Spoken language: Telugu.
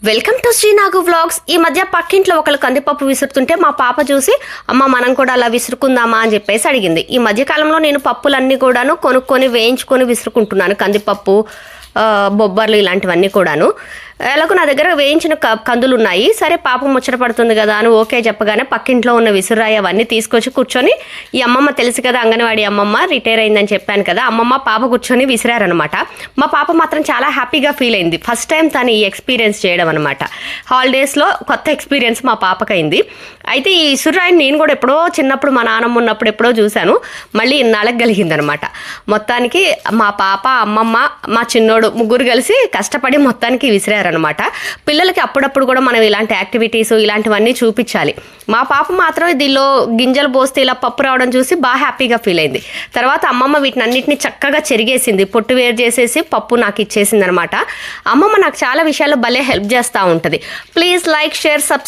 Welcome to శ్రీనాగు vlogs. ఈ మధ్య పక్కింట్లో ఒకళ్ళు కందిపప్పు విసురుతుంటే మా పాప చూసి అమ్మ మనం కూడా అలా విసురుకుందామా అని చెప్పేసి అడిగింది. ఈ మధ్య కాలంలో నేను పప్పులన్నీ కూడాను కొనుక్కొని వేయించుకొని విసురుకుంటున్నాను. కందిపప్పు, బొబ్బర్లు ఇలాంటివన్నీ కూడాను. ఎలాగో నా దగ్గర వేయించిన కందులు ఉన్నాయి. సరే పాప ముచ్చట పడుతుంది కదా అని ఓకే చెప్పగానే పక్కింట్లో ఉన్న విసురాయి అవన్నీ తీసుకొచ్చి కూర్చొని, ఈ అమ్మమ్మ తెలుసు కదా, అంగన్వాడీ అమ్మమ్మ రిటైర్ అయిందని చెప్పాను కదా, అమ్మమ్మ పాప కూర్చొని విసిరారనమాట. మా పాప మాత్రం చాలా హ్యాపీగా ఫీల్ అయింది. ఫస్ట్ టైం తను ఈ ఎక్స్పీరియన్స్ చేయడం అనమాట. హాలిడేస్లో కొత్త ఎక్స్పీరియన్స్ మా పాపకైంది. అయితే ఈ విసురాయిని నేను కూడా ఎప్పుడో చిన్నప్పుడు మా నాన్నమ్మ ఉన్నప్పుడు ఎప్పుడో చూశాను. మళ్ళీ ఇన్నాళ్ళకి కలిగిందనమాట. మొత్తానికి మా పాప, అమ్మమ్మ, మా చిన్నోడు ముగ్గురు కలిసి కష్టపడి మొత్తానికి విసిరారనమాట. పిల్లలకి అప్పుడప్పుడు కూడా మనం ఇలాంటి యాక్టివిటీస్ ఇలాంటివన్నీ చూపించాలి. మా పాప మాత్రం దీనిలో గింజలు పోస్తే ఇలా పప్పు రావడం చూసి బాగా హ్యాపీగా ఫీల్ అయింది. తర్వాత అమ్మమ్మ వీటిని అన్నింటినీ చక్కగా చెరిగేసింది, పొట్టు వేరు చేసేసి పప్పు నాకు ఇచ్చేసింది అనమాట. అమ్మమ్మ నాకు చాలా విషయాల్లో భలే హెల్ప్ చేస్తూ ఉంటుంది. Please like, share, subscribe.